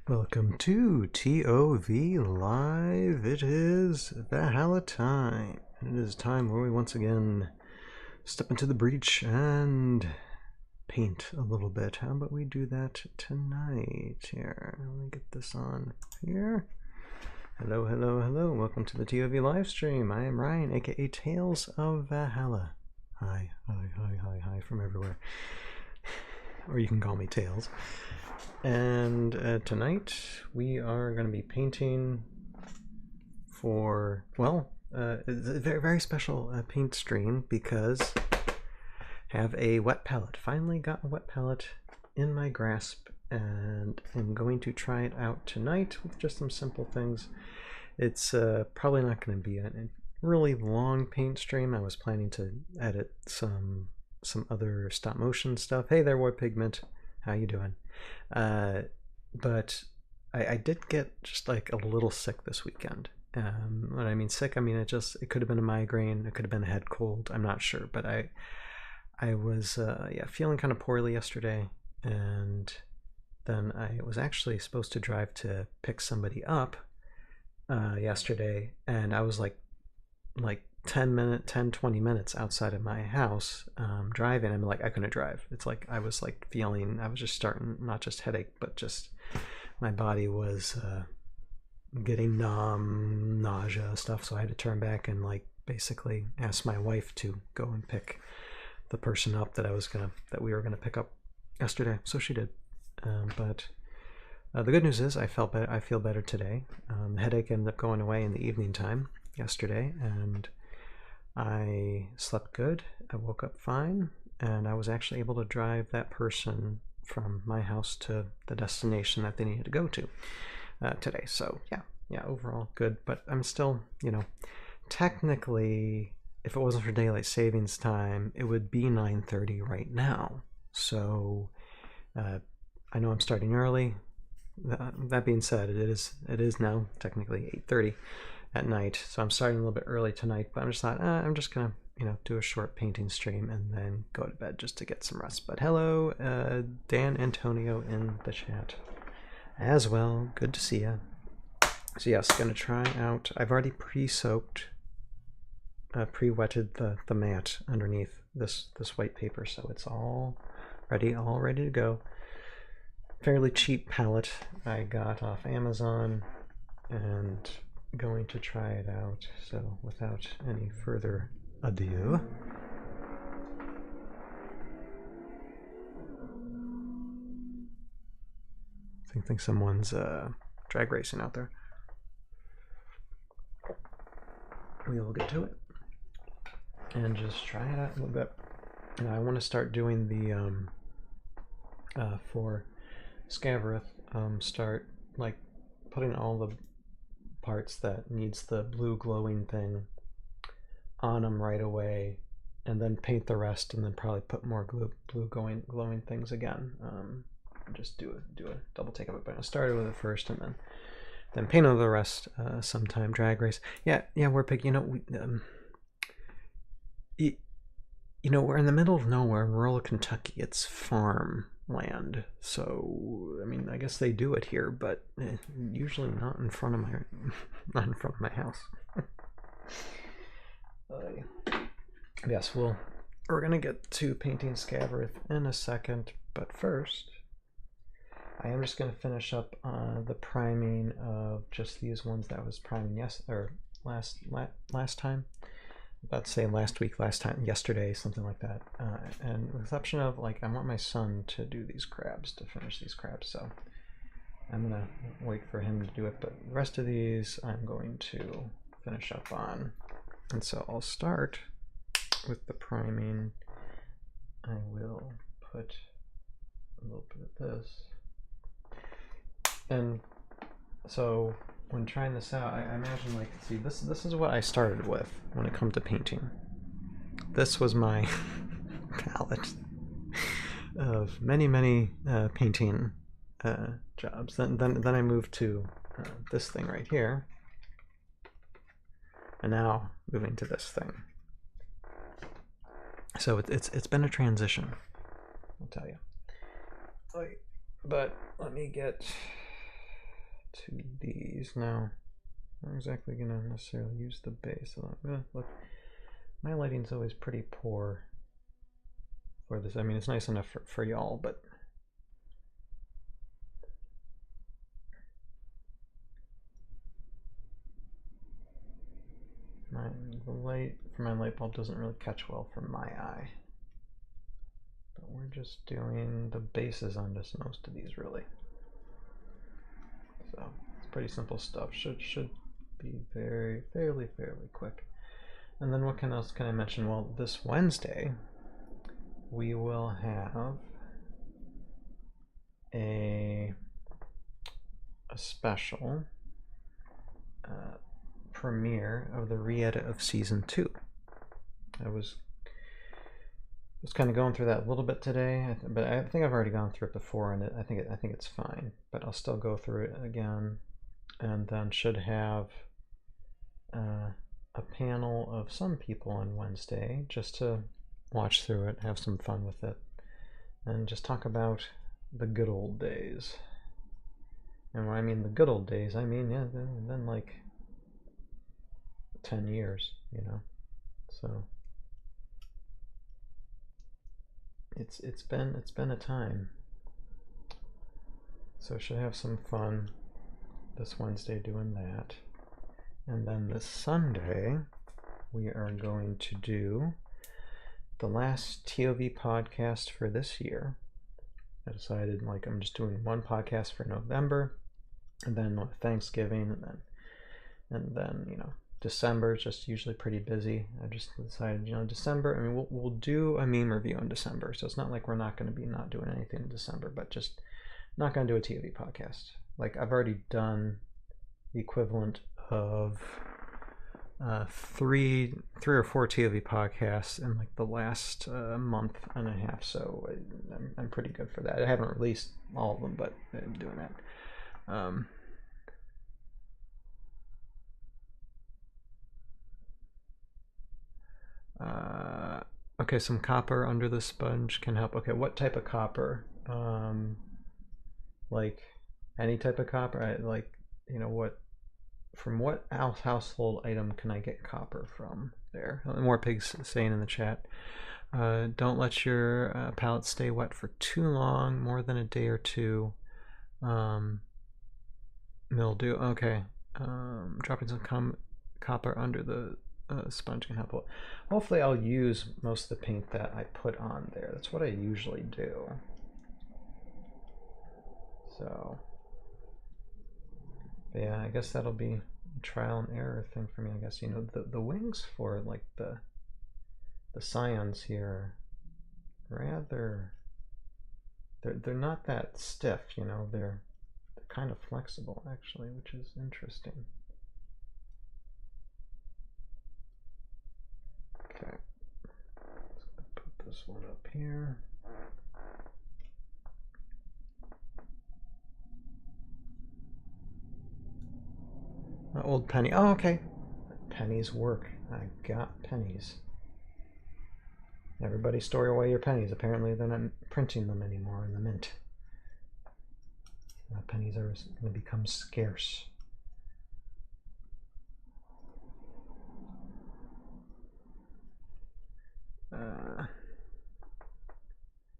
Welcome to ToV Live. It is Valhalla time. It is time where we once again step into the breach and paint a little bit. How about we do that tonight? Here, let me get this on here. Hello, hello, hello. Welcome to the ToV live stream. I am Ryan, aka Tales of Valhalla. Hi, hi, hi, hi, hi from everywhere. Or you can call me Tails. And tonight we are going to be painting for, well, it's a very, very special paint stream because I have a wet palette. Finally got a wet palette in my grasp and I'm going to try it out tonight with just some simple things. It's probably not going to be a really long paint stream. I was planning to edit some other stop motion stuff. Hey there, War Pigment. How you doing? But I did get just like a little sick this weekend. When I mean sick, I mean it could have been a migraine, it could have been a head cold. I'm not sure, but I was feeling kind of poorly yesterday, and then I was actually supposed to drive to pick somebody up yesterday, and I was like 20 minutes outside of my house driving. I'm like, I couldn't drive. It's like I was like feeling, I was just starting, not just headache, but just my body was getting numb, nausea stuff. So I had to turn back and like basically ask my wife to go and pick the person up that we were gonna pick up yesterday. So she did. But the good news is I feel better today. The headache ended up going away in the evening time yesterday, and I slept good. I woke up fine, and I was actually able to drive that person from my house to the destination that they needed to go to today. So yeah, overall good. But I'm still, technically, if it wasn't for daylight savings time, it would be 9:30 right now. So I know I'm starting early. That being said, it is now technically 8:30 at night, so I'm starting a little bit early tonight, but I'm just thought I'm just gonna do a short painting stream and then go to bed just to get some rest. But hello, Dan Antonio in the chat as well. Good to see you. So yes, gonna try out. I've already pre-soaked, pre-wetted the mat underneath this white paper, so it's all ready to go. Fairly cheap palette I got off Amazon, and going to try it out. So without any further ado, I think someone's drag racing out there. We will get to it and just try it out a little bit. And I want to start doing the for Scav, start like putting all the parts that needs the blue glowing thing on them right away, and then paint the rest, and then probably put more blue glowing things again. Just do a double take of it, but I started with it first, and then paint over the rest sometime. Drag race, yeah, we're picking. We're in the middle of nowhere in rural Kentucky. It's farm land, so I mean, I guess they do it here, but usually not in front of my house. Yes, we're gonna get to painting Scav in a second, but first I am just gonna finish up the priming of just these ones that I was priming last time. About to say last week, yesterday, something like that. And with the exception of, like, I want my son to do these crabs, to finish these crabs, so I'm gonna wait for him to do it, but the rest of these I'm going to finish up on. And so I'll start with the priming. I will put a little bit of this. And so when trying this out, I imagine, like, see, this is what I started with when it comes to painting. This was my palette of many painting jobs. Then I moved to this thing right here, and now moving to this thing. So it's been a transition, I'll tell you. But let me get to these. Now, I'm not exactly going to necessarily use the base. Look, my lighting's always pretty poor for this. I mean, it's nice enough for y'all, but the light for my light bulb doesn't really catch well for my eye. But we're just doing the bases on just most of these, really. So it's pretty simple stuff. Should be fairly quick. And then what else can I mention? Well, this Wednesday we will have a special premiere of the re-edit of season 2. I was kind of going through that a little bit today, but I think I've already gone through it before, and I think it's fine. But I'll still go through it again, and then should have a panel of some people on Wednesday just to watch through it, have some fun with it, and just talk about the good old days. And when I mean the good old days, I mean, yeah, then like 10 years, you know. So it's been a time. So should have some fun this Wednesday doing that. And then this Sunday we are going to do the last ToV podcast for this year. I decided, like, I'm just doing one podcast for November, and then Thanksgiving, and then you know, December is just usually pretty busy. I just decided, you know, December, I mean, we'll do a meme review in December, so it's not like we're not going to be not doing anything in December, but just not going to do a ToV podcast. Like, I've already done the equivalent of three or four ToV podcasts in like the last month and a half, so I'm pretty good for that. I haven't released all of them, but I'm doing that. Okay, some copper under the sponge can help. Okay, what type of copper? Like any type of copper? Like, you know, what? From what household item can I get copper from? There. More pigs saying in the chat. Don't let your palette stay wet for too long, more than a day or two. Mildew. Okay. Dropping some copper under the sponge can help. Hopefully I'll use most of the paint that I put on there. That's what I usually do. So, but yeah, I guess that'll be a trial and error thing for me. I guess, you know, the wings for like the scions here are rather, they're not that stiff, you know, they're kind of flexible actually, which is interesting. Okay, let's put this one up here. Old penny. Oh, okay. Pennies work. I got pennies. Everybody store away your pennies. Apparently they're not printing them anymore in the mint. Pennies are going to become scarce.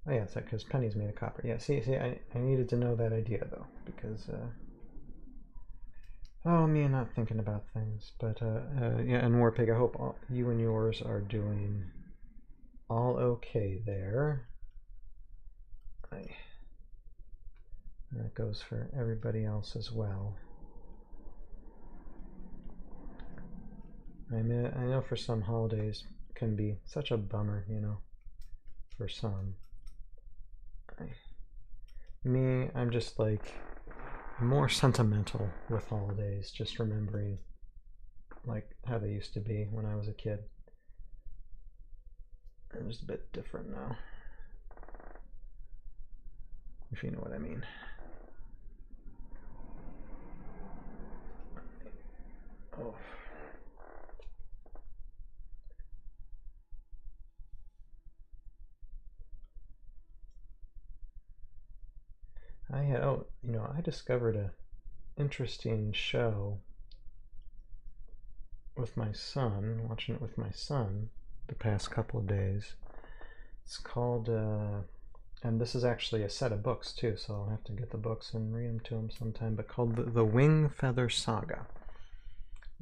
Oh yeah, it's because pennies made of copper. Yeah, see, I needed to know that idea though, because oh, me not thinking about things. But yeah, and Warpig, I hope you and yours are doing all okay there. That goes for everybody else as well. I mean, I know for some holidays can be such a bummer, you know, for some. I'm just like more sentimental with holidays, just remembering like how they used to be when I was a kid. I'm just a bit different now, if you know what I mean. Oh. I discovered interesting show with my son, watching it with my son the past couple of days. It's called, and this is actually a set of books too, so I'll have to get the books and read them to him sometime, but called the Wing Feather Saga.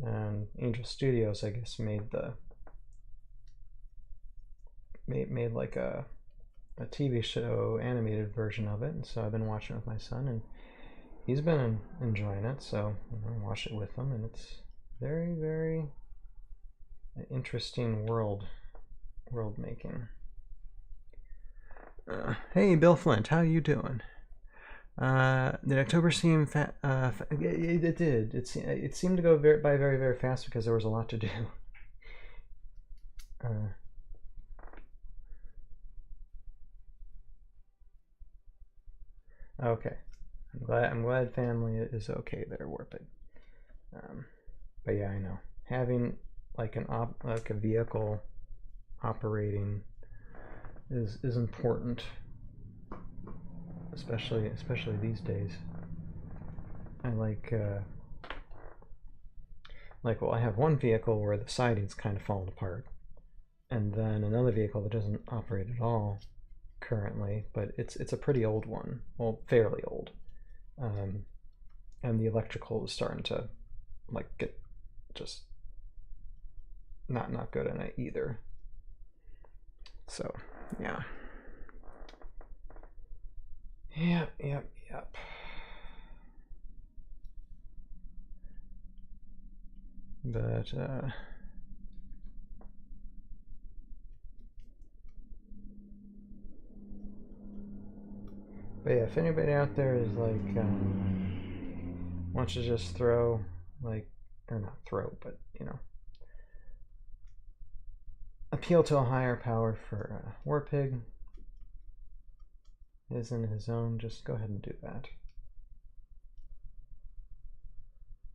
And Angel Studios, I guess, made like a TV show animated version of it, and so I've been watching it with my son, and he's been enjoying it, so I watched it with him, and it's very, very interesting world making. Hey, Bill Flint, how you doing? Did October seem it did. It seemed to go by very, very fast because there was a lot to do. Okay, I'm glad family is okay there, Warpig. But yeah, I know having like a vehicle operating is important, especially these days. I well, I have one vehicle where the siding's kind of falling apart, and then another vehicle that doesn't operate at all currently, but it's a pretty old one, well, fairly old, and the electrical is starting to like get just not good in it either. So yeah. Yep. But yeah, if anybody out there is like wants to just throw, like, or not throw, but you know, appeal to a higher power for Warpig, is in his own, just go ahead and do that.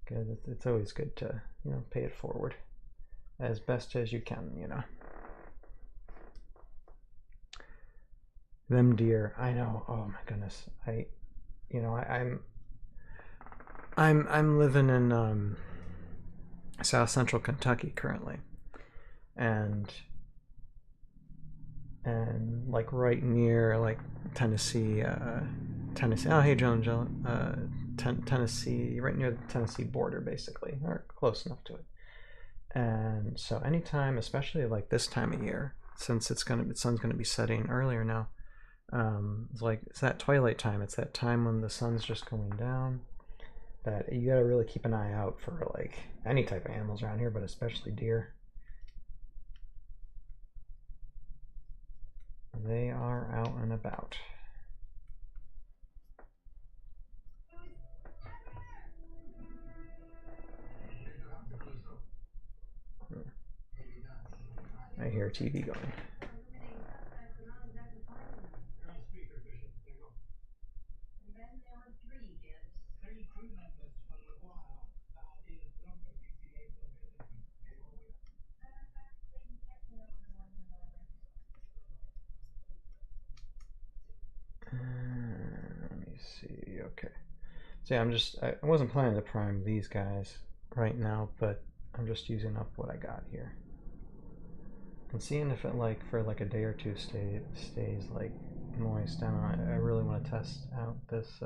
Because it's always good to, you know, pay it forward as best as you can, you know. Them deer, I know. Oh my goodness, I'm living in South Central Kentucky currently, and like right near like Tennessee. Oh, hey, Joan, Tennessee, right near the Tennessee border, basically, or close enough to it. And so anytime, especially like this time of year, since the sun's gonna be setting earlier now, it's that twilight time. It's that time when the sun's just going down, that you gotta really keep an eye out for like any type of animals around here, but especially deer. They are out and about. I hear TV going. Let me see. Okay. So yeah, I wasn't planning to prime these guys right now, but I'm just using up what I got here. And seeing if it like for like a day or two stays like moist. I really want to test out this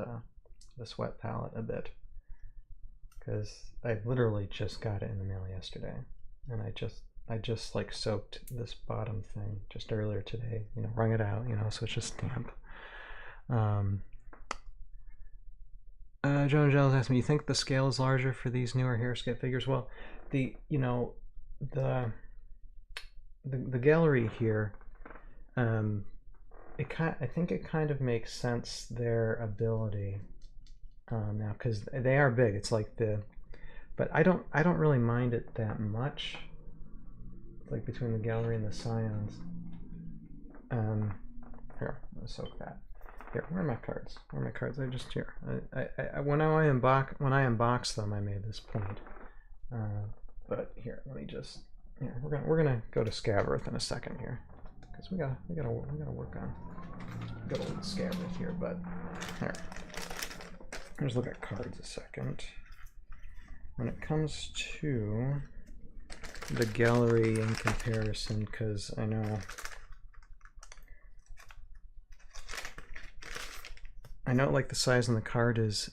wet palette a bit, because I literally just got it in the mail yesterday, and I just like soaked this bottom thing just earlier today, you know, wrung it out, you know, so it's just damp. Joan Giles asked me, you think the scale is larger for these newer Heroscape figures? Well, the gallery here, I think it kind of makes sense, their ability now, because they are big. It's like but I don't really mind it that much. Like between the gallery and the Scions. Here, I'm gonna soak that. Here, where are my cards? Where are my cards? When I unbox them, I made this point. But here, let me just. Yeah, we're gonna go to Scav in a second here, because we gotta work on good old Scav here. But here, let's look at cards a second. When it comes to the gallery in comparison, because I know like the size on the card is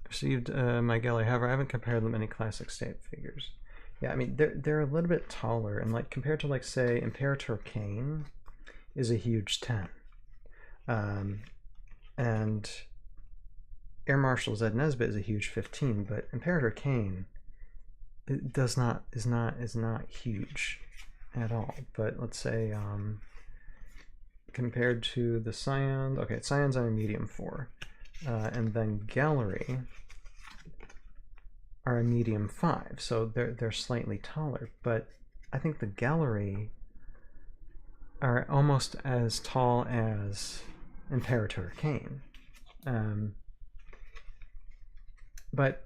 received my gallery. However, I haven't compared them to any classic state figures. Yeah, I mean they're a little bit taller, and like compared to like say Imperator Kane is a huge 10, and Air Marshal Zed Nesbitt is a huge 15, but Imperator Kane is not huge at all. But let's say compared to the Scions, okay, Scions are a medium 4, and then Gallery are a medium 5, so they're slightly taller. But I think the Gallery are almost as tall as Imperator Kane. But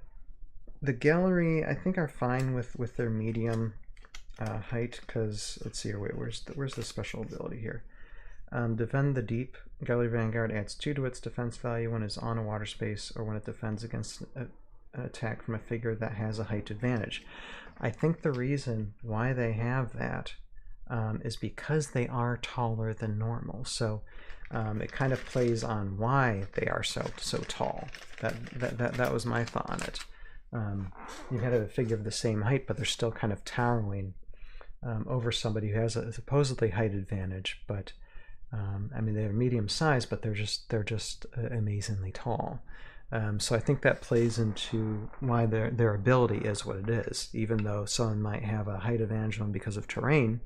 the Gallery, I think, are fine with their medium height, because let's see here. Wait, where's the special ability here? Defend the Deep. Gallery Vanguard adds 2 to its defense value when it's on a water space or when it defends against an attack from a figure that has a height advantage. I think the reason why they have that is because they are taller than normal. So it kind of plays on why they are so tall. That was my thought on it. You had a figure of the same height, but they're still kind of towering over somebody who has a supposedly height advantage. But I mean, they're medium size, but they're just amazingly tall. So I think that plays into why their ability is what it is. Even though someone might have a height advantage on because of terrain,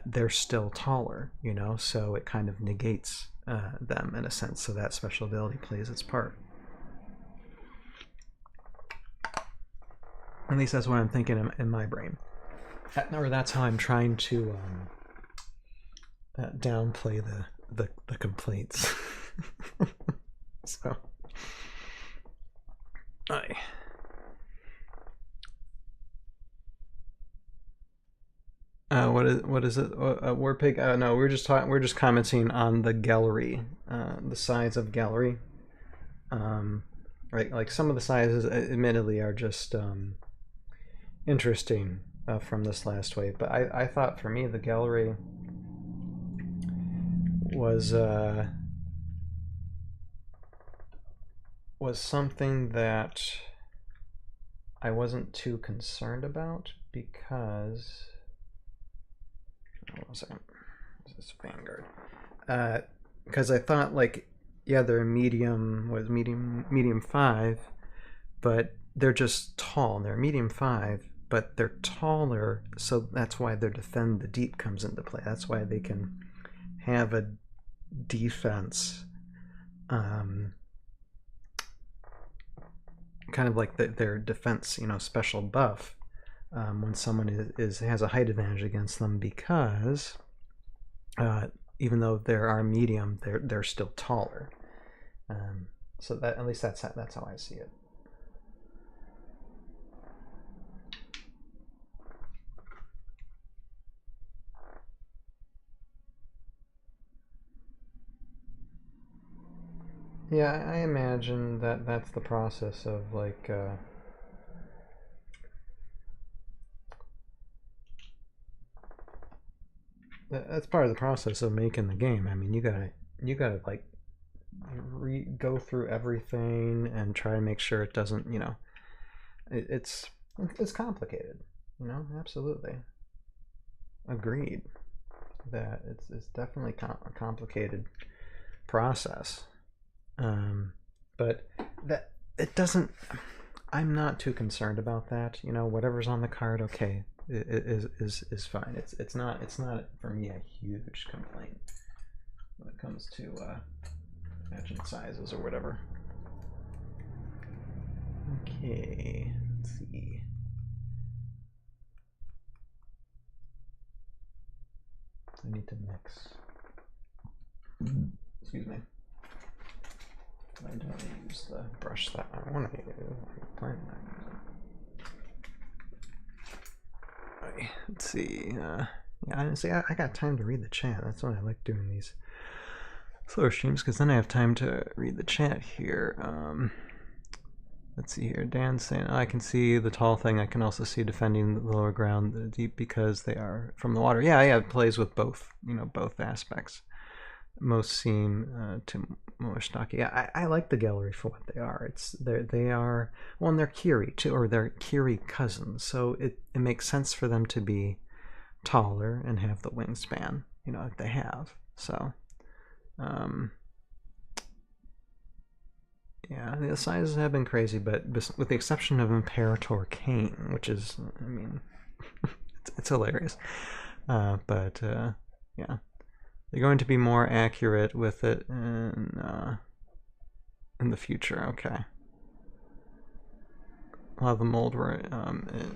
they're still taller, you know, so it kind of negates them in a sense. So that special ability plays its part. At least that's what I'm thinking in my brain. Or that's how I'm trying to downplay the complaints. So, what is it? Warpig? No, we're just commenting on the gallery, the size of gallery. Right, like some of the sizes, admittedly, are just interesting from this last wave. But I thought for me the gallery was something that I wasn't too concerned about because. Hold on a second. This is Vanguard. Because I thought, like, yeah, they're medium 5, but they're just tall. They're medium 5, but they're taller, so that's why their Defend the Deep comes into play. That's why they can have a defense, kind of like their defense, you know, special buff. When someone has a height advantage against them, because even though they are medium, they're still taller. So that, at least that's how I see it. Yeah, I imagine that's the process of like. That's part of the process of making the game. I mean, you gotta like go through everything and try to make sure it doesn't, you know, it's complicated, you know. Absolutely agreed that it's definitely a complicated process, but that it doesn't. I'm not too concerned about that. You know, whatever's on the card, okay, is fine. It's not for me a huge complaint when it comes to matching sizes or whatever. Okay, let's see. I need to mix. Excuse me. I don't want to use the brush that I want to use. I'm planning on using. Right, let's see. Yeah, honestly, I got time to read the chat. That's why I like doing these slower streams, because then I have time to read the chat here. Let's see here. Dan's saying, I can see the tall thing. I can also see defending the lower ground, the deep, because they are from the water. Yeah, it plays with both, both aspects. Most seem to more stocky. Yeah, I like the gallery for what they are. They are, well, and they're Kiri too, or they're Kiri cousins. So it makes sense for them to be taller and have the wingspan, that they have. So, yeah, the sizes have been crazy, but with the exception of Imperator Kane, which is, I mean, it's hilarious. Yeah, they're going to be more accurate with it in the future. Okay. A lot of the mold were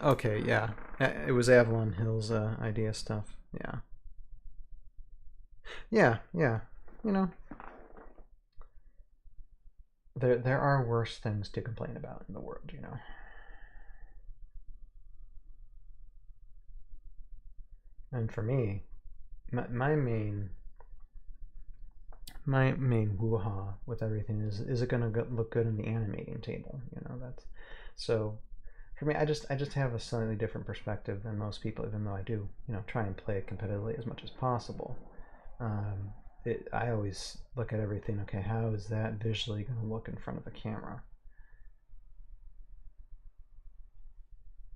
okay. Yeah, it was Avalon Hill's idea stuff. Yeah. There are worse things to complain about in the world, And for me, my main woo-ha with everything is it gonna look good in the animating table? That's so. For me, I just have a slightly different perspective than most people, even though I do try and play it competitively as much as possible. I always look at everything, okay, how is that visually going to look in front of a camera?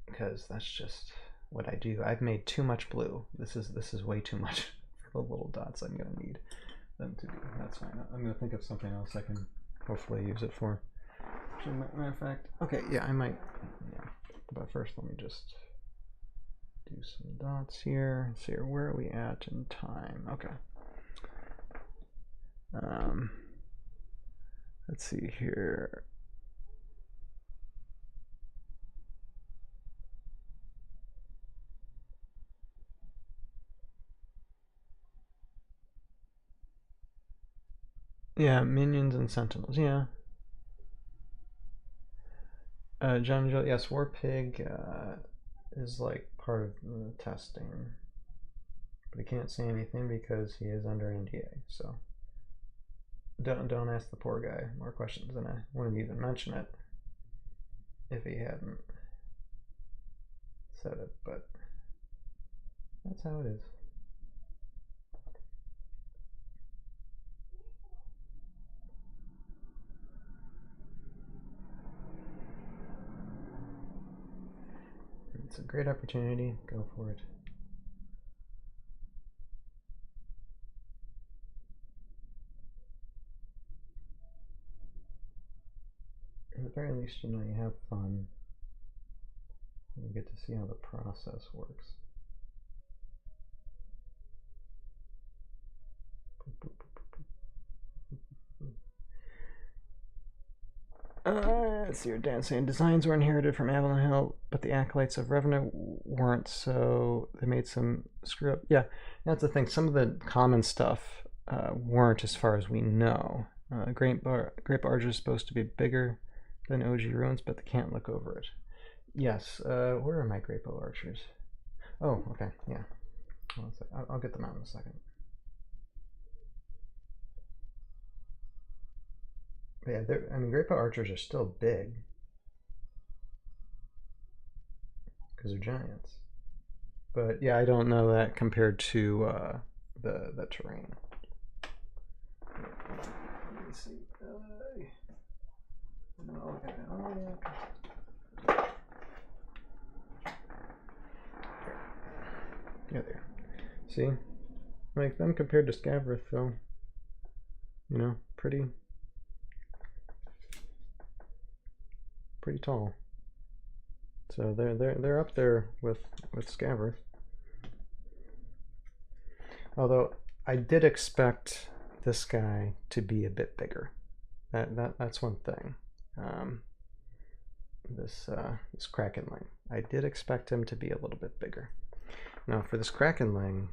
Because that's just what I do. I've made too much blue. This is way too much for the little dots I'm going to need them to be. That's fine. I'm going to think of something else I can hopefully use it for. Matter of fact, okay, yeah, I might, but first let me just do some dots here. See where are we at in time? Okay. Let's see here. Yeah, minions and sentinels. Yeah. John Joe, yes, War Pig is like part of the testing, but he can't say anything because he is under NDA. So don't ask the poor guy more questions than I wouldn't even mention it if he hadn't said it. But that's how it is. It's a great opportunity. Go for it. At the very least, you have fun. You get to see how the process works. Let's see your Dan saying designs were inherited from Avalon Hill, but the acolytes of Revenant weren't, so they made some screw up. Yeah, that's the thing. Some of the common stuff weren't, as far as we know. Grape Archer is supposed to be bigger than OG Ruins, but they can't look over it. Yes, where are my Grape Archers? Oh, okay, yeah. I'll get them out in a second. But yeah, I mean, Grape Archers are still big because they're giants. But yeah, I don't know that compared to the terrain. Let me see. No, okay. Oh, yeah. Yeah, there. See, like them compared to Scav, though. Pretty tall. So they're up there with Scav. Although I did expect this guy to be a bit bigger. That's one thing. This Krakenling, I did expect him to be a little bit bigger. Now for this Krakenling,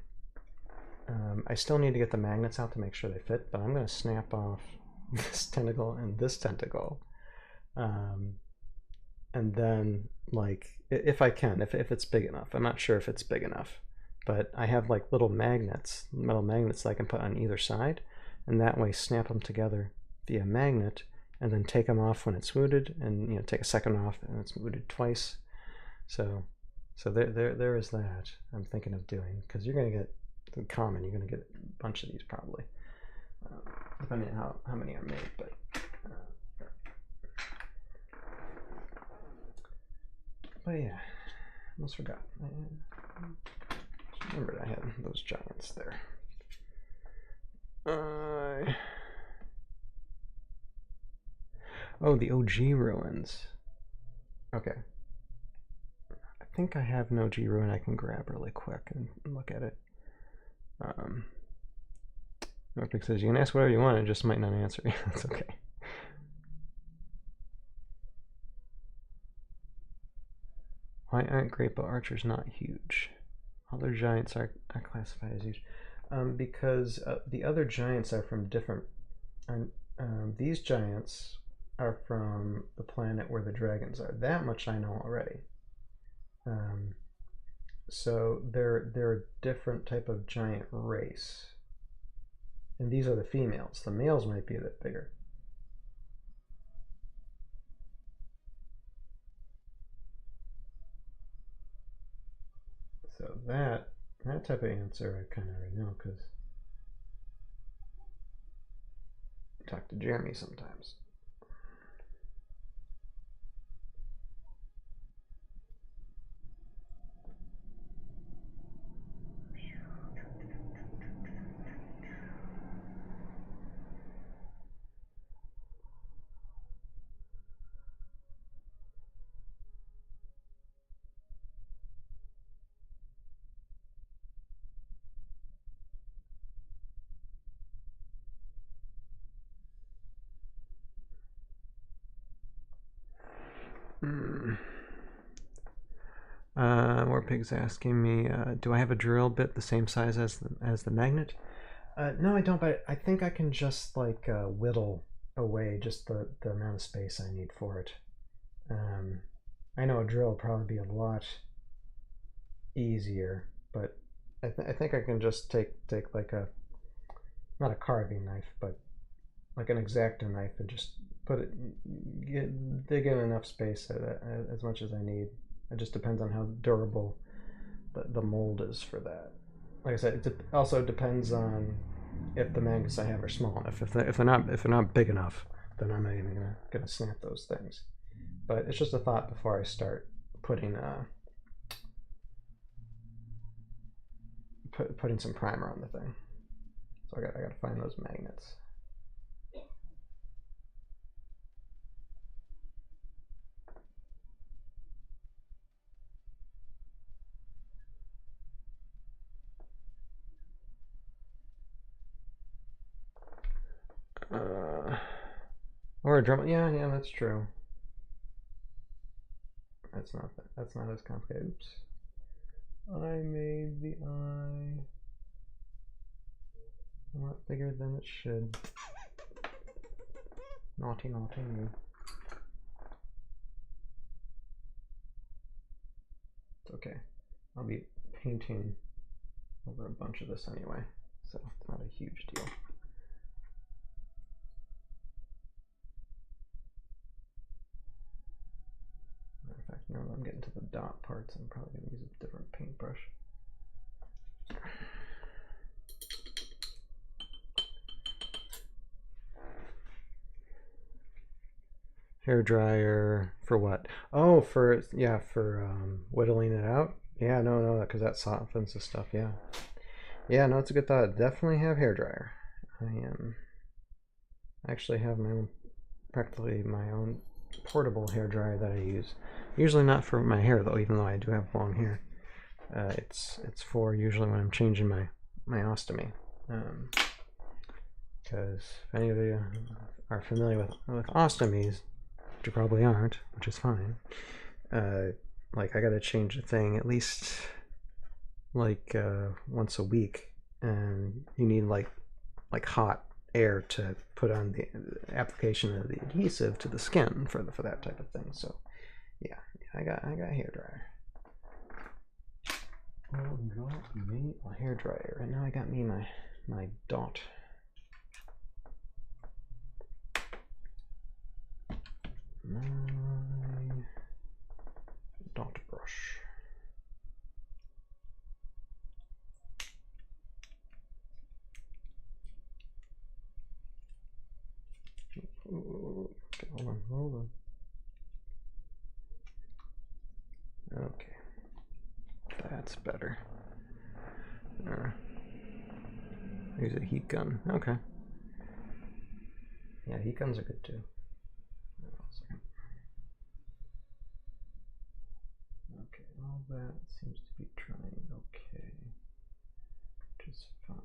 I still need to get the magnets out to make sure they fit, but I'm going to snap off this tentacle and this tentacle. And then, like, if I can, if it's big enough. I'm not sure if it's big enough, but I have like little magnets, metal magnets that I can put on either side, and that way snap them together via magnet, and then take them off when it's mooted, and take a second off and it's mooted twice. So there is that I'm thinking of doing, because you're going to get common. You're going to get a bunch of these probably, depending on how many are made. But yeah, almost forgot. Just remembered I had those giants there. Oh, the OG ruins. Okay. I think I have an OG ruin I can grab really quick and look at it. Norpic says you can ask whatever you want, it just might not answer you. That's okay. Why aren't great bow archers not huge? Other giants are classified as huge. Because the other giants are from different... these giants are from the planet where the dragons are. That much I know already. So they're a different type of giant race. And these are the females. The males might be a bit bigger. So that type of answer I kind of already know, because I talk to Jeremy sometimes. Warpig's asking me, do I have a drill bit the same size as the magnet? No, I don't, but I think I can just like whittle away just the amount of space I need for it. I know a drill will probably be a lot easier, but I think I can just take like a, not a carving knife, but like an X-Acto knife, and just put it, dig in enough space as much as I need. It just depends on how durable the mold is for that. Like I said, it also depends on if the magnets I have are small enough. If they're not big enough, then I'm not even gonna snap those things. But it's just a thought before I start putting putting some primer on the thing. So I gotta find those magnets. Or a drum. Yeah, that's true. That's not as complicated. Oops. I made the eye a lot bigger than it should. Naughty me. It's okay. I'll be painting over a bunch of this anyway, so it's not a huge deal. In fact, now that I'm getting to the dot parts, I'm probably going to use a different paintbrush. Hair dryer for what? Oh, for whittling it out. Yeah, no, because that softens the stuff. Yeah, no, it's a good thought. Definitely have hair dryer. I actually have practically my own portable hair dryer that I use. Usually not for my hair though, even though I do have long hair. It's for usually when I'm changing my ostomy. Because if any of you are familiar with ostomies, which you probably aren't, which is fine. Like I gotta change the thing at least like once a week, and you need like hot air to put on the application of the adhesive to the skin for that type of thing. So yeah, I got hair dryer. Oh, got me a hair dryer, and now I got me my dot. my dot brush. Ooh, okay, hold on. Okay, that's better. Use a heat gun. Okay. Yeah, heat guns are good too. Okay, all that seems to be trying okay. Just fine.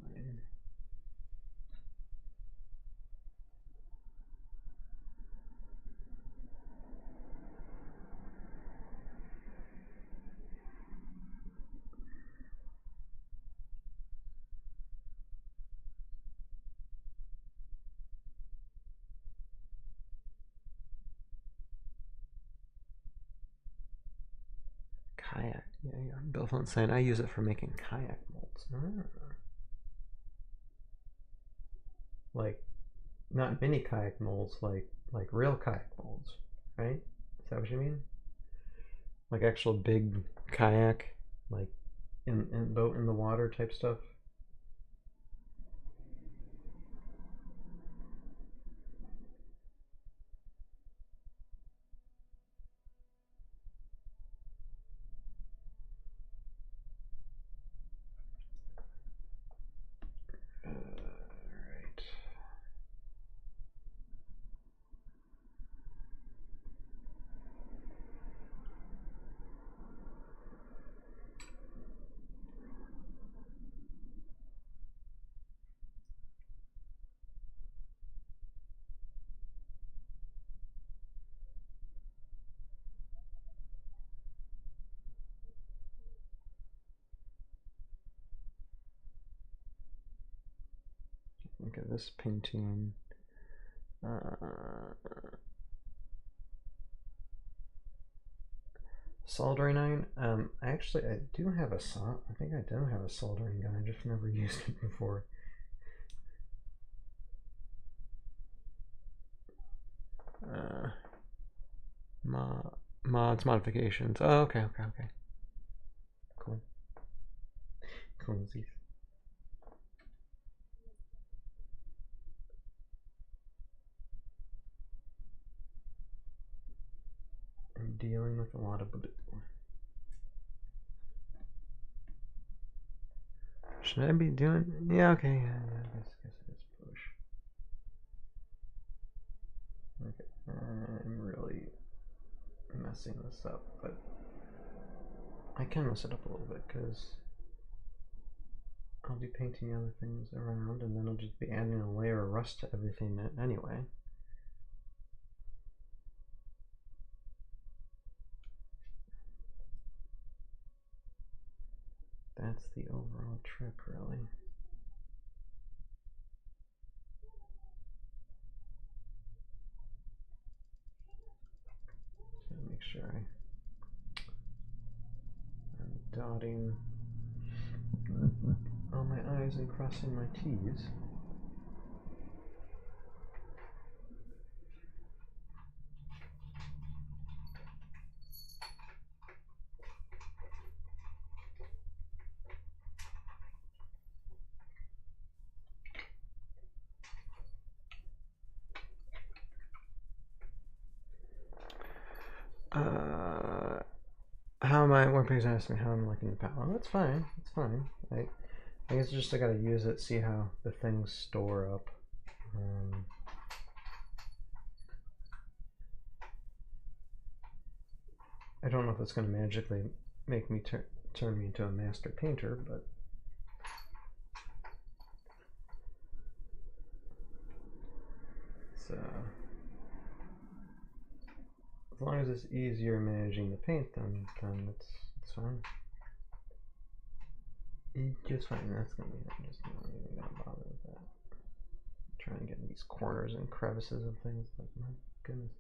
Kayak. Yeah, Bill Flint's saying I use it for making kayak molds. Like, not mini kayak molds, like real kayak molds, right? Is that what you mean? Like actual big kayak, like in boat in the water type stuff? Right. Look at this painting. Soldering iron. Actually, I do have a I think I do have a soldering gun. I just never used it before. Mods, modifications. Oh, okay. Cool. Coolsies. I'm dealing with a lot of blue. Should I be doing? Yeah, okay, yeah. I guess it is push. Okay, I'm really messing this up, but I can mess it up a little bit because I'll be painting other things around, and then I'll just be adding a layer of rust to everything anyway. That's the overall trick, really. Just make sure I'm dotting all my I's and crossing my T's. How am I? One person asked me how I'm liking the palette. Well, that's fine. It's fine. I guess just I gotta use it, see how the things store up. I don't know if it's gonna magically make me turn me into a master painter, but it's, as long as it's easier managing the paint, then it's fine. Just fine. That's gonna be. I'm just not even gonna bother with that. I'm trying to get in these corners and crevices of things. Like my goodness.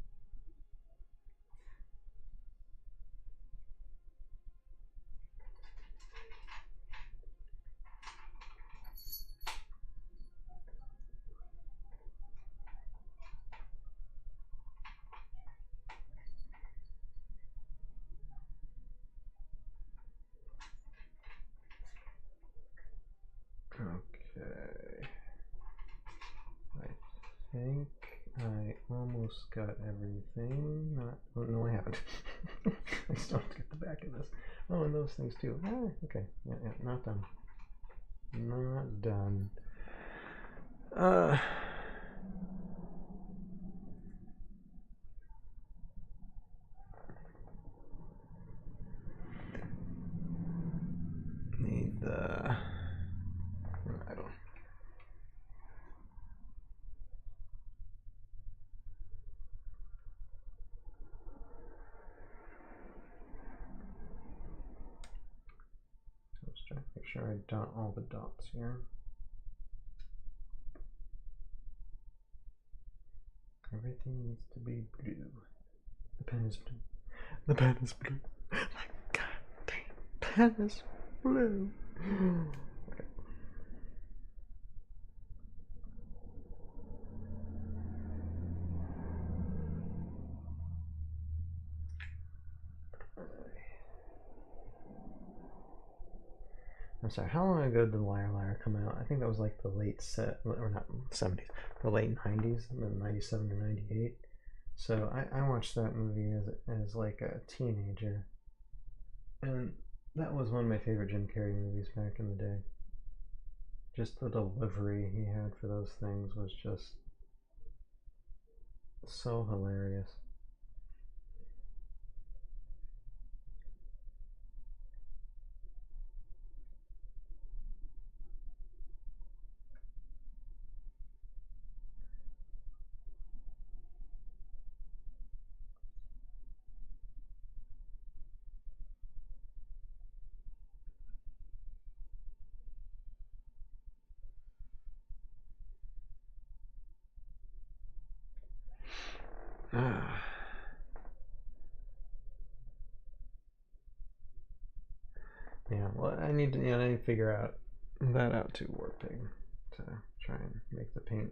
think I almost got everything. Not, oh, no, I haven't. I still have to get the back of this. Oh, and those things too. Ah, okay. Yeah, not done. Not done. Need the... I don't... Let's try to make sure I dot all the dots here. Everything needs to be blue. The pen is blue. The pen is blue. My goddamn pen is blue. Okay. I'm sorry, how long ago did Liar Liar come out? I think that was like the late or not 70s, the late 90s, 97 or 98. So I watched that movie as like a teenager, and that was one of my favorite Jim Carrey movies back in the day. Just the delivery he had for those things was just so hilarious. Yeah, well, I need to figure that out too, Warpig, to try and make the paint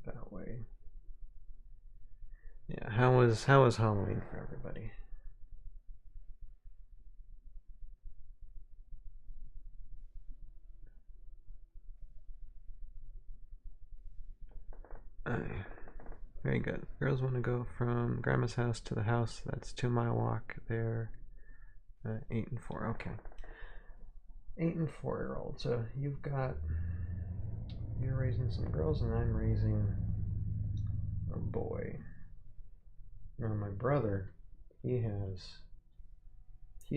that way. Yeah, how was Halloween for everybody? Very good. Girls want to go from grandma's house to the house. That's 2 mile walk. They're 8 and 4. Okay. 8 and 4-year-old. So you're raising some girls, and I'm raising a boy. Now my brother, he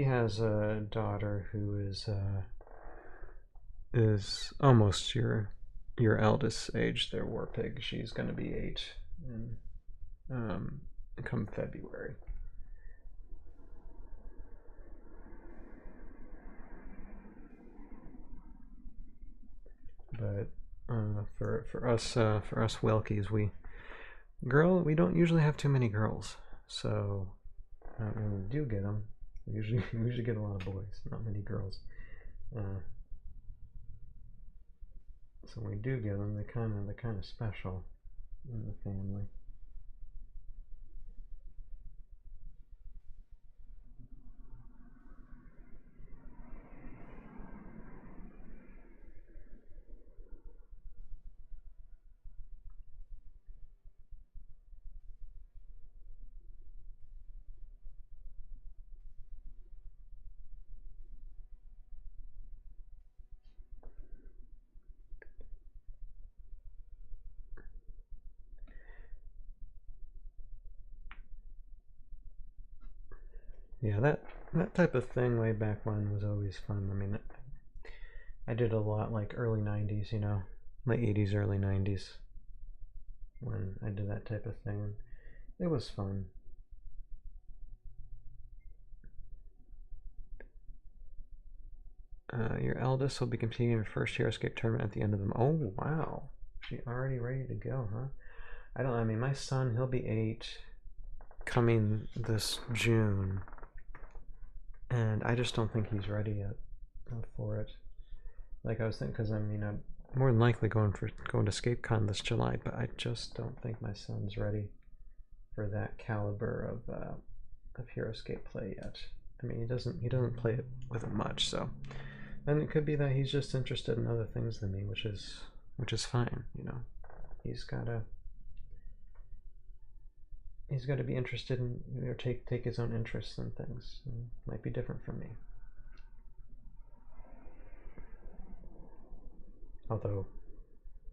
has a daughter who is almost your eldest age. They're Warpig. She's going to be 8 come February. But for us Wilkies, we don't usually have too many girls. So when we do get them, we usually get a lot of boys, not many girls. So when we do get them, they're kind of special in the family. Yeah, that type of thing way back when was always fun. I mean, I did a lot like early 90s, late 80s, early 90s when I did that type of thing. It was fun. Your eldest will be competing in her first Heroscape tournament at the end of them. Oh, wow. She already ready to go, huh? I mean, my son, he'll be 8 coming this June. And I just don't think he's ready yet for it. Like I was thinking, because I'm more than likely going to ScapeCon this July, but I just don't think my son's ready for that caliber of Heroscape play yet. I mean, he doesn't play it with it much, so. And it could be that he's just interested in other things than me, which is fine, He's gotta he's got to be interested in, take his own interests in things. It might be different from me. Although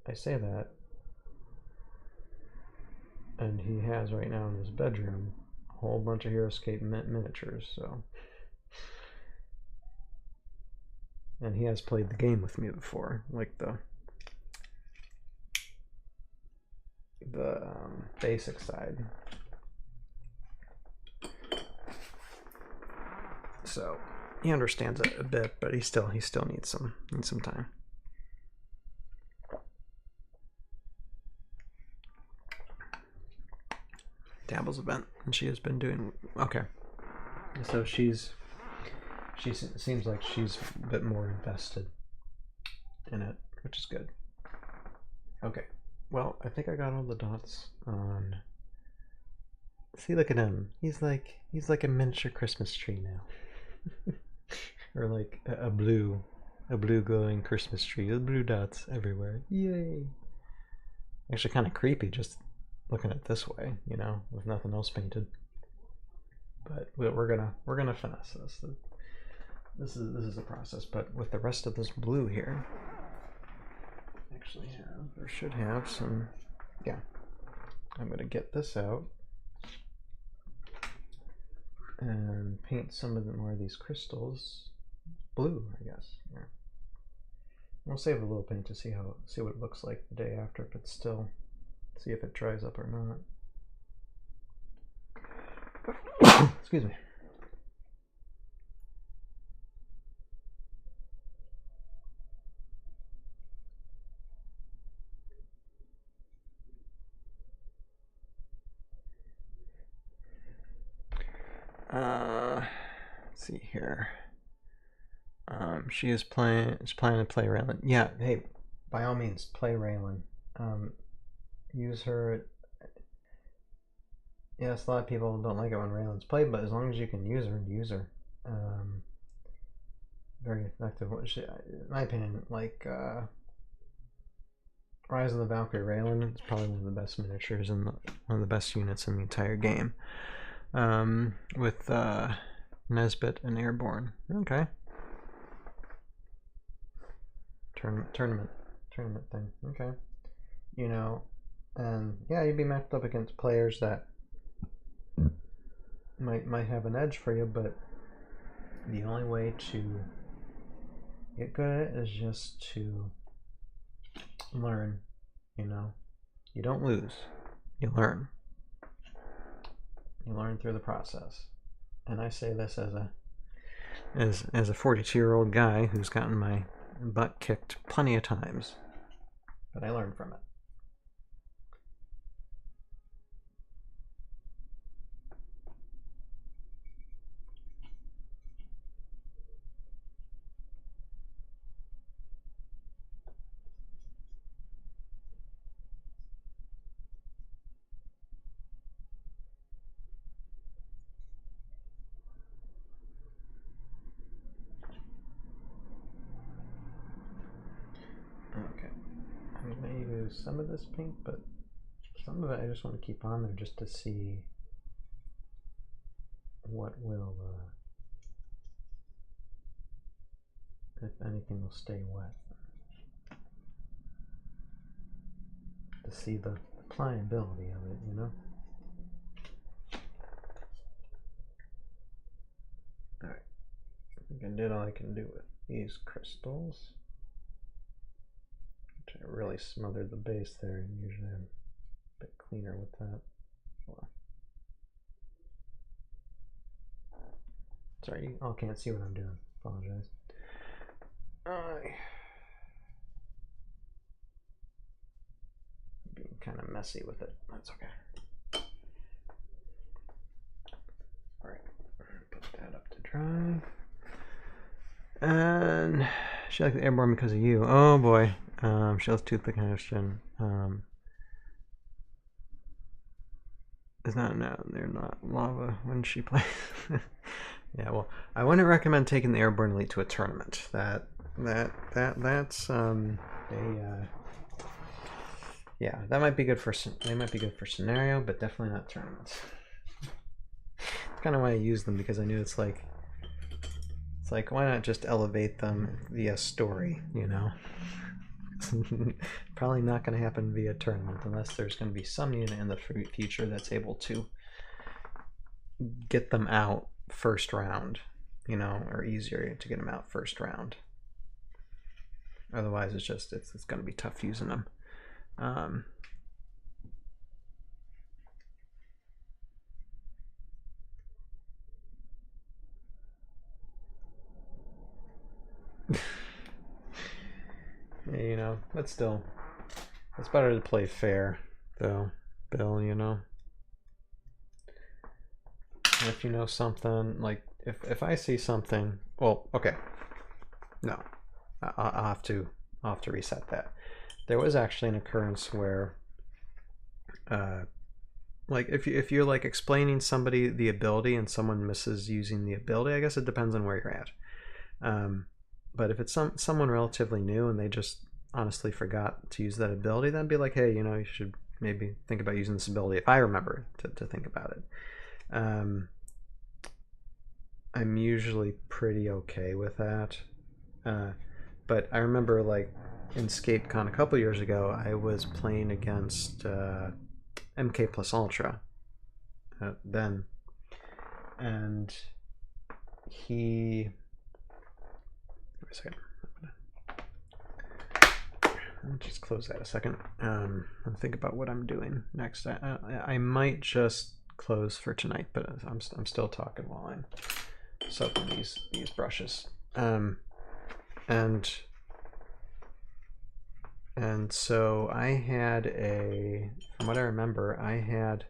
I say that, and he has right now in his bedroom a whole bunch of Heroscape miniatures, so. And he has played the game with me before, like the basic side. So he understands it a bit, but he still needs some time. Dabble's event, and she has been doing okay. So she seems like she's a bit more invested in it, which is good. Okay, well, I think I got all the dots on. See, look at him. He's like a miniature Christmas tree now, or like a blue glowing Christmas tree with blue dots everywhere. Yay! Actually, kind of creepy just looking at it this way, you know, with nothing else painted. But we're gonna finesse this. This is a process. But with the rest of this blue here, actually have or should have some. Yeah, I'm gonna get this out and paint some of the more of these crystals blue, I guess. Yeah. We'll save a little paint to see what it looks like the day after, but still see if it dries up or not. Excuse me. Let's see here. She's planning to play Raylan. Yeah, hey, by all means, play Raylan. Use her. Yes, a lot of people don't like it when Raylan's played, but as long as you can use her, very effective. In my opinion, like Rise of the Valkyrie, Raylan is probably one of the best miniatures and one of the best units in the entire game. With Nesbit and Airborne. Okay. Tournament thing. Okay. You know, and yeah, you'd be matched up against players that might have an edge for you, but the only way to get good at it is just to learn. You know, you don't lose, you learn. You learn through the process. And I say this as a 42-year-old guy who's gotten my butt kicked plenty of times, but I learned from it. Some of this paint, but some of it I just want to keep on there just to see what will, if anything will stay wet. To see the pliability of it, you know? Alright, I think I did all I can do with these crystals. I really smothered the base there, and usually I'm a bit cleaner with that. Well, sorry, you all can't see what I'm doing. Apologize. Being kind of messy with it. That's okay. Alright, put that up to dry. And she liked the Airborne because of you. Oh boy. She has tooth connection. It's not, no, they're not lava when she plays. Yeah, well, I wouldn't recommend taking the Airborne Elite to a tournament. That's Yeah, that might be good for scenario, but definitely not tournaments. That's kind of why I use them, because I knew it's like why not just elevate them via story, you know? Probably not going to happen via tournament unless there's going to be some unit in the future that's able to get them out first round, you know, or easier to get them out first round. Otherwise, it's going to be tough using them. You know, but still, it's better to play fair, though, Bill, you know. And if you know something, like, if I see something, well, okay, no, I'll have to reset that. There was actually an occurrence where, like, if you're like explaining somebody the ability and someone misses using the ability, I guess it depends on where you're at. But if it's someone relatively new and they just honestly forgot to use that ability, then be like, hey, you know, you should maybe think about using this ability, if I remember to think about it. I'm usually pretty okay with that. But I remember, like, in ScapeCon a couple years ago, I was playing against MK plus Ultra then, and he... Wait a second. Let me just close that a second and think about what I'm doing next. I might just close for tonight, but I'm still talking while I'm soaking these brushes. And so I had from what I remember, I had,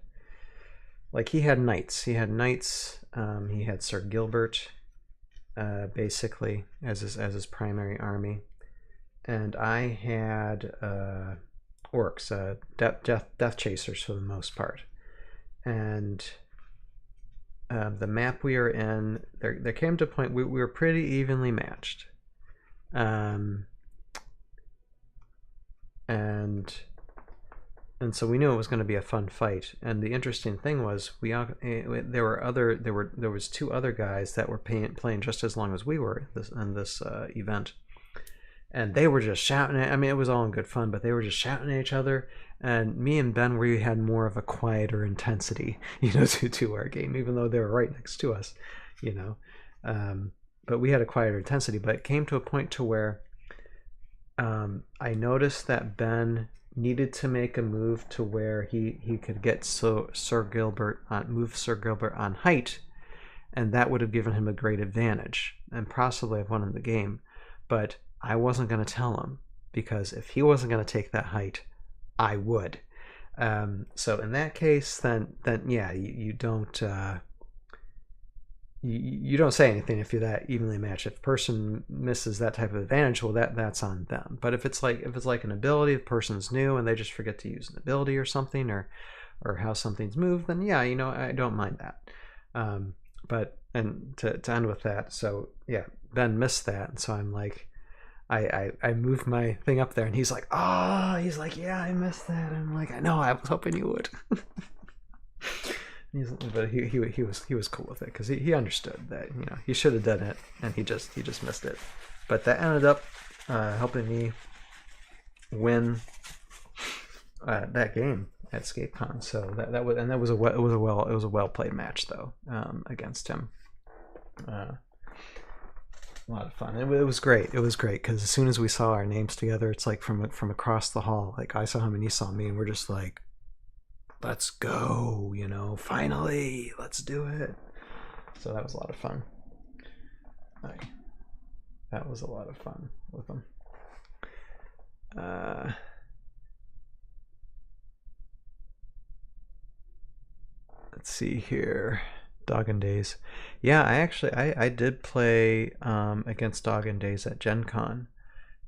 like, he had knights. He had Sir Gilbert, basically as his primary army, and I had orcs, death chasers for the most part. And the map we were in, there came to a point we were pretty evenly matched. And so we knew it was going to be a fun fight. And the interesting thing was, there was two other guys that were playing just as long as we were in this event, and they were just shouting. I mean, it was all in good fun, but they were just shouting at each other. And me and Ben, we had more of a quieter intensity, you know, to our game, even though they were right next to us, you know. But we had a quieter intensity. But it came to a point to where I noticed that Ben needed to make a move to where he could get Sir Gilbert on height, and that would have given him a great advantage and possibly have won in the game. But I wasn't going to tell him, because if he wasn't going to take that height, I would. So in that case, then yeah, you don't you don't say anything if you're that evenly matched. If a person misses that type of advantage, well, that's on them. But if it's like an ability, the person's new and they just forget to use an ability or something, or how something's moved, then yeah, you know, I don't mind that. But and to end with that, so yeah, Ben missed that, and so I'm like, I moved my thing up there, and he's like, he's like, yeah, I missed that. And I'm like, I know, I was hoping you would. But he was cool with it, because he understood that, you know, he should have done it, and he just missed it. But that ended up helping me win that game at ScapeCon. So it was a well played match though, against him. A lot of fun. It was great. It was great because as soon as we saw our names together, it's like from across the hall. Like, I saw him and he saw me, and we're just like, let's go, you know, finally, let's do it. So that was a lot of fun. That was a lot of fun with him. Let's see here. Dog and Days. Yeah, I did play against Dog and Days at Gen Con.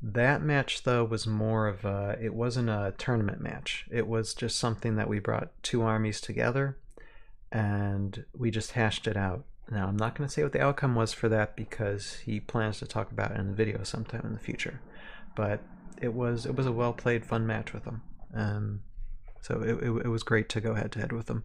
That match though was more of it wasn't a tournament match. It was just something that we brought two armies together and we just hashed it out. Now, I'm not going to say what the outcome was for that, because he plans to talk about it in the video sometime in the future. But it was a well played, fun match with him. So it was great to go head to head with them.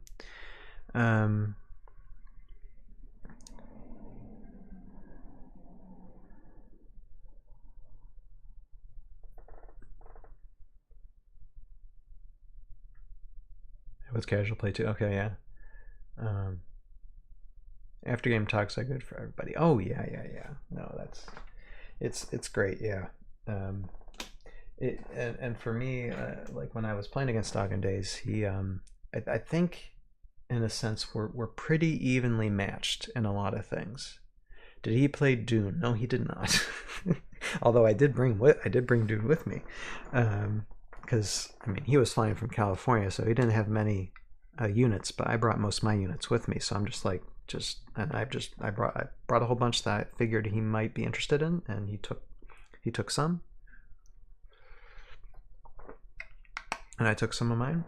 It was casual play too. Okay, yeah. After game talks are good for everybody. Oh yeah. No, it's great. Yeah. And for me, like when I was playing against Doggin Days, he I think in a sense we're pretty evenly matched in a lot of things. Did he play Dune? No, he did not. Although I did bring Dune with me, because I mean he was flying from California, so he didn't have many units, but I brought most of my units with me. So I'm just like I brought a whole bunch that I figured he might be interested in, and he took some, and I took some of mine.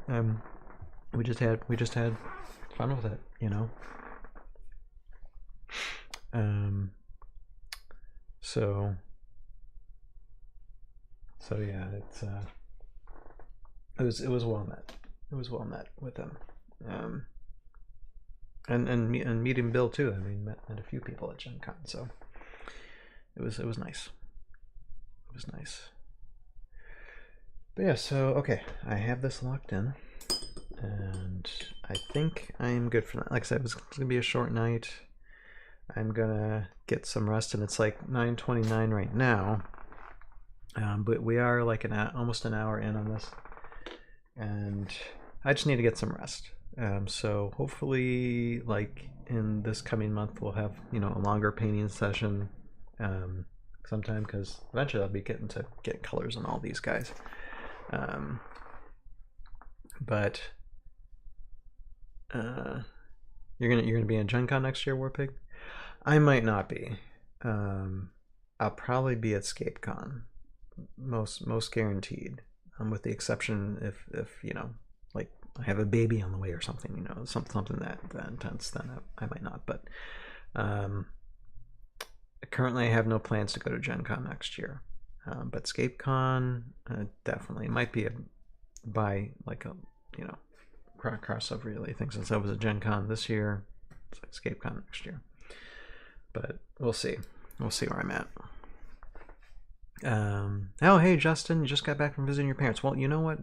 We just had fun with it, you know. So yeah, it was well met. It was well met with them, and meeting Bill too. I mean, met a few people at Gen Con, so it was nice. It was nice. But yeah, so okay, I have this locked in, and I think I'm good for that. Like I said, it's gonna be a short night. I'm gonna get some rest, and it's like 9:29 right now. But we are like almost an hour in on this, and I just need to get some rest. So hopefully, like in this coming month, we'll have a longer painting session sometime, because eventually I'll be getting to get colors on all these guys. But you're gonna be in Gen Con next year, Warpig? I might not be. I'll probably be at ScapeCon, most guaranteed. With the exception if like I have a baby on the way or something, something that intense, then I might not. But currently I have no plans to go to Gen Con next year. But ScapeCon definitely might be by like a crossover relay thing, since I was at Gen Con this year. It's like ScapeCon next year. But we'll see. We'll see where I'm at. Oh, hey, Justin, you just got back from visiting your parents. Well, you know what?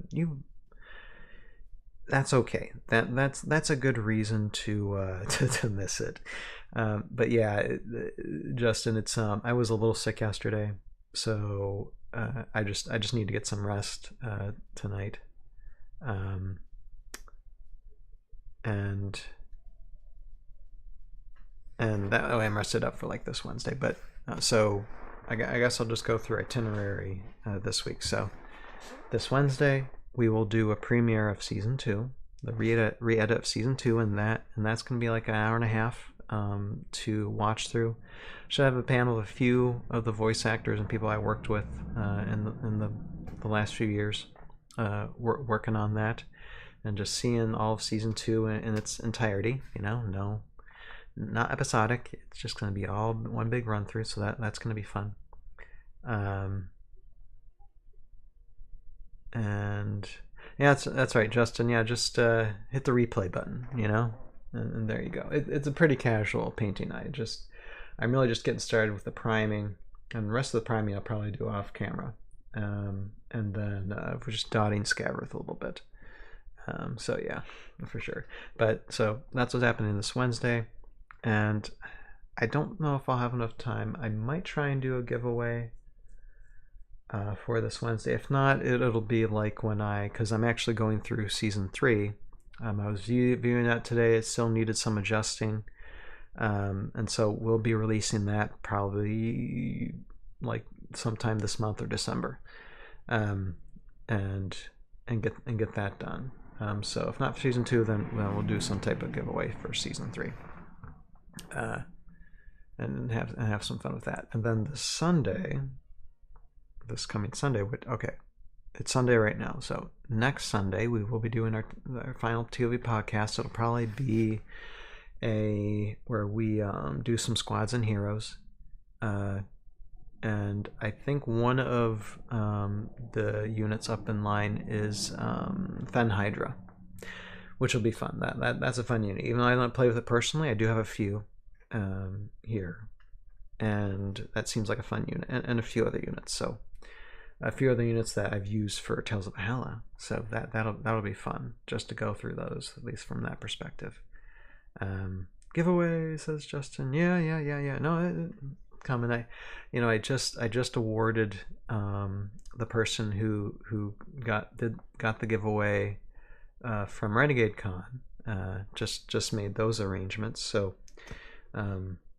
That's okay. That's a good reason to to miss it. But yeah, Justin, it's I was a little sick yesterday, so I just need to get some rest tonight. And that way I'm rested up for like this Wednesday. But so I guess I'll just go through itinerary this week. So this Wednesday we will do a premiere of season 2, the re-edit of season 2, and that's gonna be like an hour and a half to watch through. Should have a panel of a few of the voice actors and people I worked with in the last few years, working on that, and just seeing all of season 2 in its entirety. No, not episodic. It's just going to be all one big run through, so that's going to be fun. And yeah, that's right, Justin. Yeah, just hit the replay button, and there you go. It's a pretty casual painting night. I'm really just getting started with the priming, and the rest of the priming I'll probably do off camera, and then we're just dotting Scav a little bit. So yeah, for sure. But so that's what's happening this Wednesday. And I don't know if I'll have enough time. I might try and do a giveaway for this Wednesday. If not, it'll be like because I'm actually going through season 3. I was viewing that today. It still needed some adjusting, and so we'll be releasing that probably like sometime this month or December, and get that done. So if not for season 2, then we'll do some type of giveaway for season 3. And have some fun with that. And then this coming Sunday, it's Sunday right now. So next Sunday we will be doing our final ToV podcast. It'll probably be where we do some squads and heroes, and and I think one of the units up in line is Fen Hydra, which will be fun. That's a fun unit. Even though I don't play with it personally, I do have a few here, and that seems like a fun unit, and a few other units. So a few other units that I've used for Tales of Valhalla. So that'll be fun just to go through those, at least from that perspective. Giveaway, says Justin. Yeah. No, coming. I just awarded the person who got the giveaway from Renegade Con. Just made those arrangements, so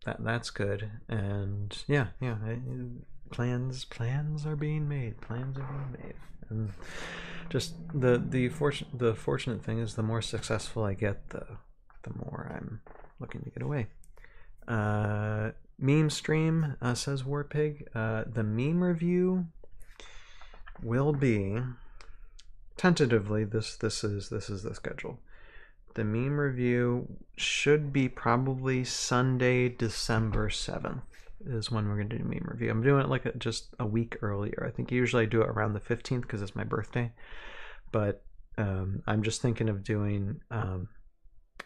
that's good. And yeah, plans are being made. And just the fortunate thing is, the more successful I get, the more I'm looking to get away. Meme stream, says Warpig. The meme review will be tentatively this is the schedule. The meme review should be probably Sunday, December 7th is when we're going to do meme review. I'm doing it like just a week earlier. I think usually I do it around the 15th because it's my birthday, but I'm just thinking of doing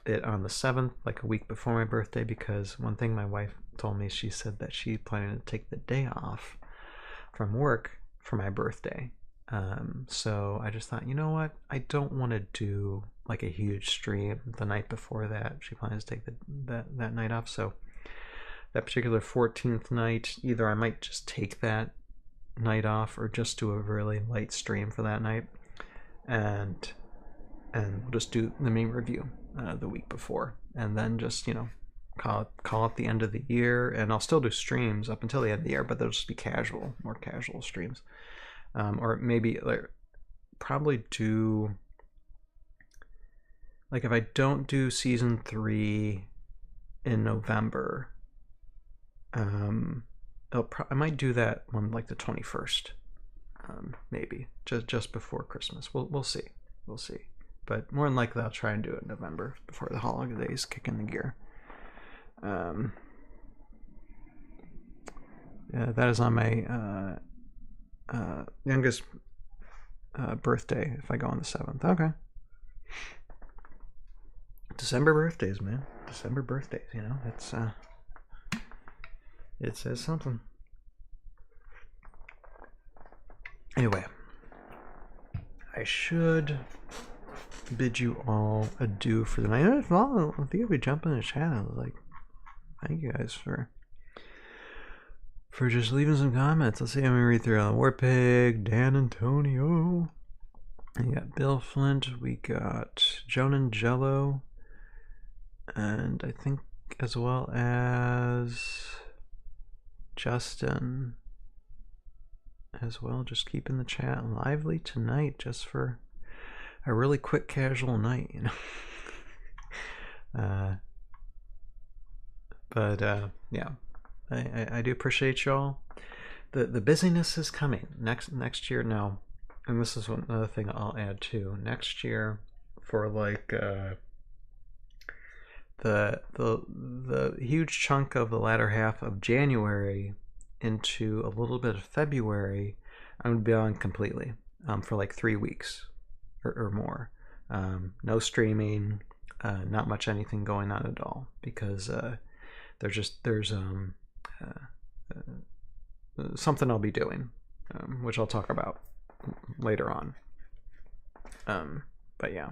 it on the 7th, like a week before my birthday, because one thing my wife told me, she said that she's planning to take the day off from work for my birthday. So I just thought, you know what, I don't want to do like a huge stream the night before that. She plans to take that night off, so that particular 14th night, either I might just take that night off or just do a really light stream for that night, and we'll just do the meme review the week before, and then just, call it the end of the year. And I'll still do streams up until the end of the year, but they'll just be more casual streams. Or maybe probably do, like, if I don't do season 3 in November, I might do that on like the 21st, maybe just before Christmas. We'll see, but more than likely I'll try and do it in November before the holidays kick in the gear. Yeah, that is on my youngest birthday if I go on the 7th. Okay. December birthdays, man. December birthdays, it says something. Anyway, I should bid you all adieu for the night. If you could jump in the chat, I was like, thank you guys for just leaving some comments. Let's see how many read through. Warpig, Dan Antonio. We got Bill Flint. We got Joan and Jello. And I think as well as Justin as well. Just keeping the chat lively tonight, just for a really quick casual night, yeah, I do appreciate y'all. The busyness is coming next year now, and this is another thing I'll add too. Next year, for like the huge chunk of the latter half of January into a little bit of February, I'm gonna be on completely for like 3 weeks or more. No streaming, not much anything going on at all, because there's something I'll be doing, which I'll talk about later on. But yeah,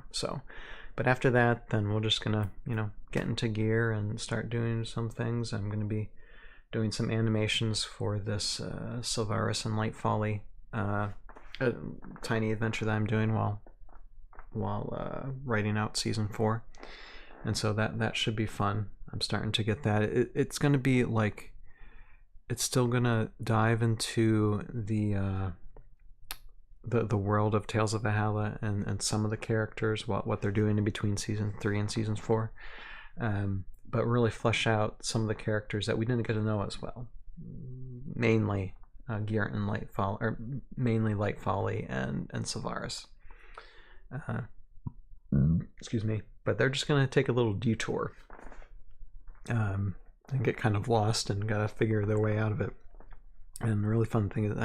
but after that, then we're just gonna get into gear and start doing some things. I'm gonna be doing some animations for this Sylvaris and Light Folly tiny adventure that I'm doing while writing out season 4, and so that should be fun. I'm starting to get that. It's gonna be like, it's still gonna dive into the world of Tales of Valhalla and some of the characters, what they're doing in between season 3 and season 4, but really flesh out some of the characters that we didn't get to know as well, mainly Geart and Light Folly, or mainly Light Folly and Sylvaris. Excuse me, but they're just gonna take a little detour and get kind of lost and gotta figure their way out of it. And the really fun thing is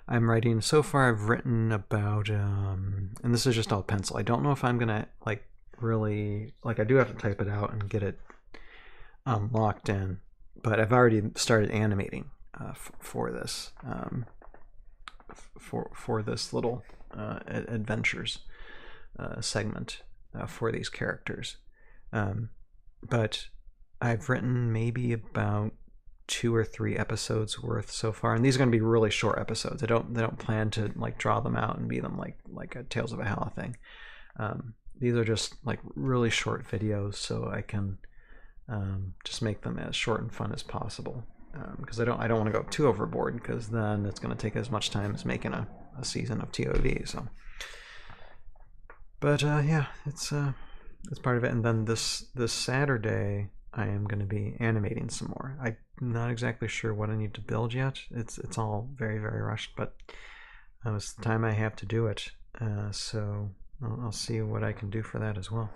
I'm writing, so far I've written about, and this is just all pencil. I don't know if I'm gonna like really, like I do have to type it out and get it locked in, but I've already started animating for this, for this little adventures segment for these characters. But I've written maybe about 2 or 3 episodes worth so far, and these are going to be really short episodes. They don't plan to like draw them out and be them like a Tales of Valhalla thing. These are just like really short videos, so I can just make them as short and fun as possible. Because I don't want to go too overboard, because then it's going to take as much time as making a season of ToV. So, but yeah, it's part of it. And then this Saturday, I am going to be animating some more. I'm not exactly sure what I need to build yet. It's all very, very rushed, but it's the time I have to do it. So I'll see what I can do for that as well.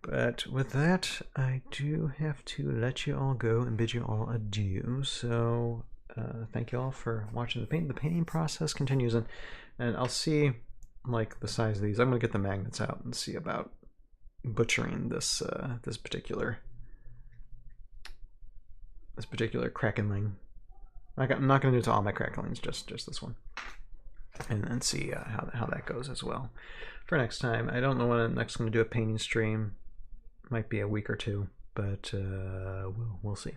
But with that, I do have to let you all go and bid you all adieu. So thank you all for watching the paint. The painting process continues, and I'll see like the size of these. I'm gonna get the magnets out and see about butchering this this particular crackenling. I'm not gonna do it to all my cracklings, just this one, and see how that goes as well for next time. I don't know when I'm next gonna do a painting stream. Might be a week or two, but we'll see.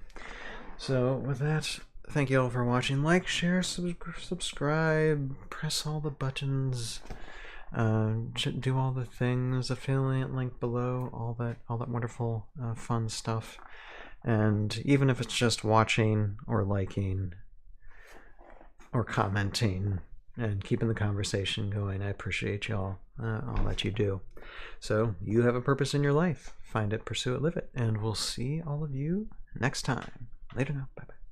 So with that, thank you all for watching. Like, share, subscribe, press all the buttons, do all the things, affiliate link below, all that wonderful fun stuff. And even if it's just watching or liking or commenting and keeping the conversation going, I appreciate y'all, all that you do. So you have a purpose in your life. Find it, pursue it, live it, and we'll see all of you next time. Later now. Bye-bye.